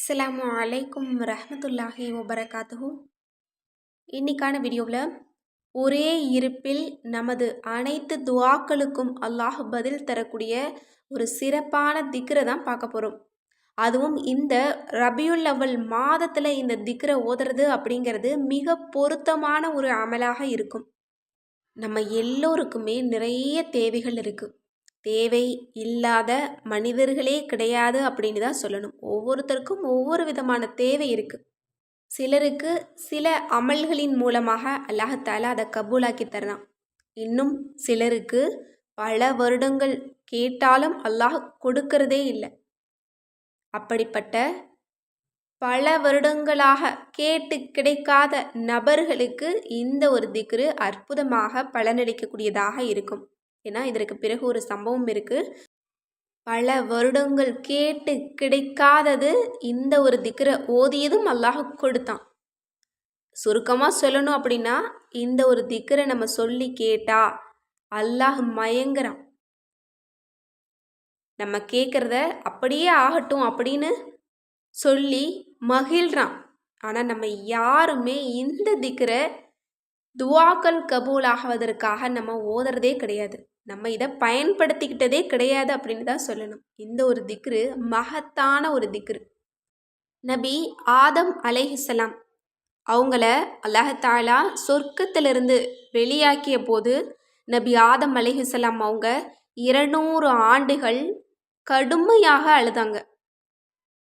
அஸ்ஸலாமு அலைக்கும் வரஹ்மத்துல்லாஹி வபரகாத்துஹு. இன்னைக்கான வீடியோவில் ஒரே இருப்பில் நமது அனைத்து துஆக்களுக்கும் அல்லாஹ் பதில் தரக்கூடிய ஒரு சிறப்பான திக்ரை தான் பார்க்க போகிறோம். அதுவும் இந்த ரபியுல் அவ்வல் மாதத்தில் இந்த திக்ரை ஓதுறது அப்படிங்கிறது மிக பொருத்தமான ஒரு அமலாக இருக்கும். நம்ம எல்லோருக்குமே நிறைய தேவைகள் இருக்குது. தேவை இல்லாத மனிதர்களே கிடையாது அப்படின்னு தான் சொல்லணும். ஒவ்வொருத்தருக்கும் ஒவ்வொரு விதமான தேவை இருக்குது. சிலருக்கு சில அமல்களின் மூலமாக அல்லாஹ்தாலா அதை கபூலாக்கி தரலாம். இன்னும் சிலருக்கு பல வருடங்கள் கேட்டாலும் அல்லாஹ் கொடுக்கறதே இல்லை. அப்படிப்பட்ட பல வருடங்களாக கேட்டு கிடைக்காத நபர்களுக்கு இந்த ஒரு திக்ரு அற்புதமாக பலனளிக்கக்கூடியதாக இருக்கும். ஏன்னா இதற்கு பிறகு ஒரு சம்பவம் இருக்குது. பல வருடங்கள் கேட்டு கிடைக்காதது இந்த ஒரு திக்ரை ஓதியதும் அல்லாஹ் கொடுத்தான். சுருக்கமாக சொல்லணும் அப்படின்னா இந்த ஒரு திக்ரை நம்ம சொல்லி கேட்டா அல்லாஹ் மயங்குறான். நம்ம கேட்குறத அப்படியே ஆகட்டும் அப்படின்னு சொல்லி மகிழ்றான். ஆனால் நம்ம யாருமே இந்த திக்ரை துஆக்கள் கபூல் ஆகுவதற்காக நம்ம ஓதுறதே கிடையாது. நம்ம இதை பயன்படுத்திக்கிட்டதே கிடையாது அப்படின்னு தான் சொல்லணும். இந்த ஒரு திக்ரு மகத்தான ஒரு திக்ரு. நபி ஆதம் அலைஹிஸ்ஸலாம் அவங்கள அல்லாஹ்தாலா சொர்க்கத்திலிருந்து வெளியாக்கிய போது நபி ஆதம் அலைஹிஸ்ஸலாம் அவங்க 200 ஆண்டுகள் கடுமையாக அழுதாங்க.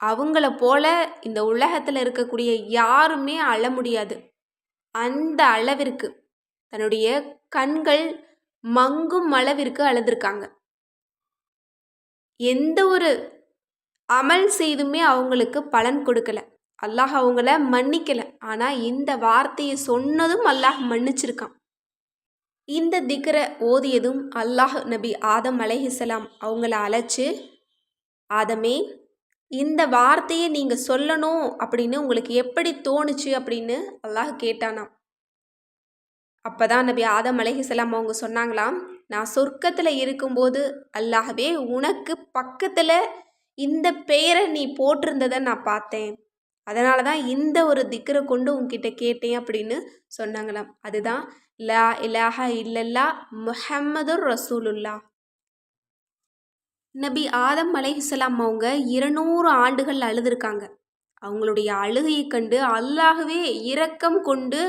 அவங்கள போல இந்த உலகத்தில் இருக்கக்கூடிய யாருமே அழ முடியாது. அந்த அளவிற்கு தன்னுடைய கண்கள் மங்கும் அளவிற்கு அழுதுருக்காங்க. எந்த ஒரு அமல் செய்துமே அவங்களுக்கு பலன் கொடுக்கல. அல்லாஹ் அவங்கள மன்னிக்கல. ஆனால் இந்த வார்த்தையை சொன்னதும் அல்லாஹ் மன்னிச்சிருக்கான். இந்த திக்ரை ஓதியதும் அல்லாஹ் நபி ஆதம் அலைஹிஸ்ஸலாம் அவங்கள அழைச்சு, ஆதமே இந்த வார்த்தையை நீங்கள் சொல்லணும் அப்படின்னு உங்களுக்கு எப்படி தோணுச்சு அப்படின்னு அல்லாஹ் கேட்டானாம். அப்போ தான் நபி ஆதம் அலைஹிஸ்ஸலாம் அவங்க சொன்னாங்களாம், நான் சொர்க்கத்தில் இருக்கும்போது அல்லாஹ்வே உனக்கு பக்கத்தில் இந்த பெயரை நீ போட்டிருந்ததை நான் பார்த்தேன். அதனால தான் இந்த ஒரு திக்ரை கொண்டு உன்கிட்ட கேட்டேன் அப்படின்னு சொன்னாங்களாம். அதுதான் லா இலாஹ இல்லல்லா முஹம்மதுர் ரசூலுல்லா. நபி ஆதம் அலைஹிஸ்ஸலாம் அவங்க 200 ஆண்டுகள் அழுதுருக்காங்க. அவங்களுடைய அழுகையை கண்டு அல்லாஹ்வே இரக்கம் கொண்டு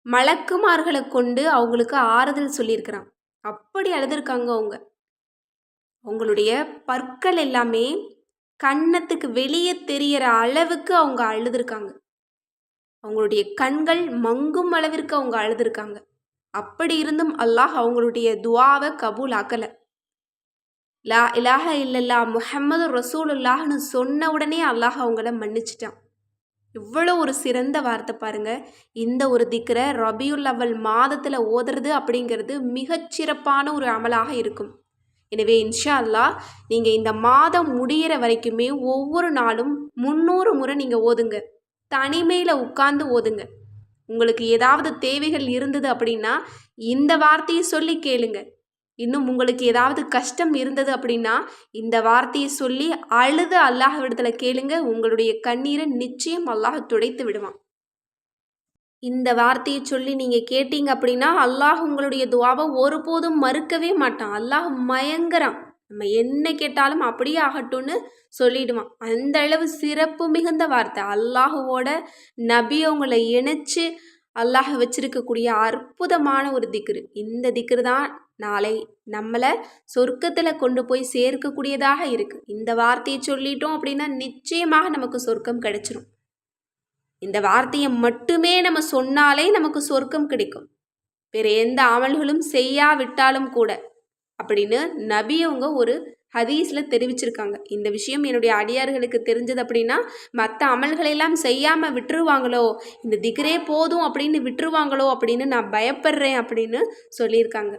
மலக்குமார்களை கொண்டு அவங்களுக்கு ஆறுதல் சொல்லியிருக்கிறான். அப்படி அழுதுருக்காங்க அவங்க. அவங்களுடைய பற்கள் எல்லாமே கன்னத்துக்கு வெளியே தெரிகிற அளவுக்கு அவங்க அழுதுருக்காங்க. அவங்களுடைய கண்கள் மங்கும் அளவிற்கு அவங்க அழுதுருக்காங்க. அப்படி இருந்தும் அல்லாஹ் அவங்களுடைய துஆவை கபூல் ஆக்கலை. லா இலாஹ இல்லல்லா முஹம்மது ரசூலுல்லாஹ்னு சொன்ன உடனே அல்லாஹ் அவங்கள மன்னிச்சிட்டான். இவ்வளோ ஒரு சிறந்த வார்த்தை பாருங்க. இந்த ஒரு திக்ரை ரபியுல் அவ்வல் மாதத்தில் ஓதுறது அப்படிங்கிறது மிகச்சிறப்பான ஒரு அமலாக இருக்கும். எனவே இன்ஷா அல்லாஹ் நீங்கள் இந்த மாதம் முடிகிற வரைக்குமே ஒவ்வொரு நாளும் 300 முறை நீங்கள் ஓதுங்க. தனிமையில் உட்கார்ந்து ஓதுங்க. உங்களுக்கு ஏதாவது தேவைகள் இருந்தது அப்படின்னா இந்த வார்த்தையை சொல்லி கேளுங்க. இன்னும் உங்களுக்கு ஏதாவது கஷ்டம் இருந்தது அப்படின்னா இந்த வார்த்தையை சொல்லி அழுது அல்லாஹ்விடத்தில் கேளுங்க. உங்களுடைய கண்ணீரை நிச்சயம் அல்லாஹ் துடைத்து விடுவான். இந்த வார்த்தையை சொல்லி நீங்கள் கேட்டீங்க அப்படின்னா அல்லாஹ் உங்களுடைய துஆவை ஒருபோதும் மறுக்கவே மாட்டான். அல்லாஹ் மயங்குறான். நம்ம என்ன கேட்டாலும் அப்படியே ஆகட்டும்னு சொல்லிடுவான். அந்த அளவு சிறப்பு மிகுந்த வார்த்தை. அல்லாஹுவோட நபி அவங்களை இணைச்சு அல்லாஹ் வச்சிருக்கக்கூடிய அற்புதமான ஒரு திக்ரு. இந்த திக்ரு தான் நாளை நம்மளை சொர்க்கத்தில் கொண்டு போய் சேர்க்கக்கூடியதாக இருக்குது. இந்த வார்த்தையை சொல்லிட்டோம் அப்படின்னா நிச்சயமாக நமக்கு சொர்க்கம் கிடைச்சிரும். இந்த வார்த்தையை மட்டுமே நம்ம சொன்னாலே நமக்கு சொர்க்கம் கிடைக்கும். வேறு எந்த அமல்களும் செய்யாவிட்டாலும் கூட அப்படின்னு நபி அவங்க ஒரு ஹதீஸில் தெரிவிச்சிருக்காங்க. இந்த விஷயம் என்னுடைய அடியார்களுக்கு தெரிஞ்சது அப்படின்னா மற்ற அமல்களெல்லாம் செய்யாமல் விட்டுருவாங்களோ, இந்த திக்ரே போதும் அப்படின்னு விட்டுருவாங்களோ அப்படின்னு நான் பயப்படுறேன் அப்படின்னு சொல்லியிருக்காங்க.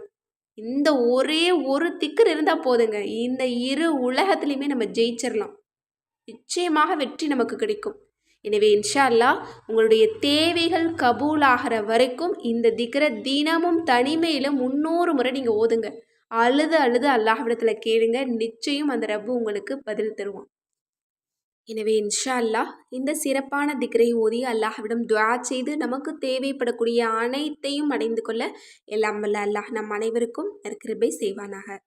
இந்த ஒரே ஒரு திக்ர் இருந்தால் போதுங்க. இந்த இரு உலகத்துலேயுமே நம்ம ஜெயிச்சிடலாம். நிச்சயமாக வெற்றி நமக்கு கிடைக்கும். எனவே இன்ஷா அல்லாஹ் உங்களுடைய தேவைகள் கபூல் ஆகிற வரைக்கும் இந்த திக்ரை தினமும் தனிமையில் 300 முறை நீங்கள் ஓதுங்க. அழுது அழுது அல்லாஹ்விடத்தில் கேளுங்க. நிச்சயம் அந்த ரப்பு உங்களுக்கு பதில் தருவான். எனவே இன்ஷா அல்லாஹ் இந்த சிறப்பான திக்ரை ஓதி அல்லாஹ்விடம் துஆ செய்து நமக்கு தேவைப்படக்கூடிய அனைத்தையும் அடைந்து கொள்ள எல்லாம் வல்ல அல்லாஹ் நம் அனைவருக்கும் நற்கிருபை செய்வானாக.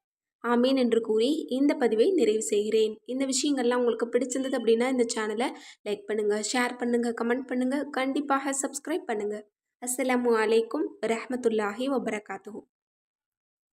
ஆமீன் என்று கூறி இந்த பதிவை நிறைவு செய்கிறேன். இந்த விஷயங்கள்லாம் உங்களுக்கு பிடிச்சிருந்தது அப்படின்னா இந்த சேனலை லைக் பண்ணுங்கள், ஷேர் பண்ணுங்கள், கமெண்ட் பண்ணுங்கள், கண்டிப்பாக சப்ஸ்கிரைப் பண்ணுங்கள். அஸ்ஸலாமு அலைக்கும் வரஹ்மத்துல்லாஹி வபரகாத்துஹு.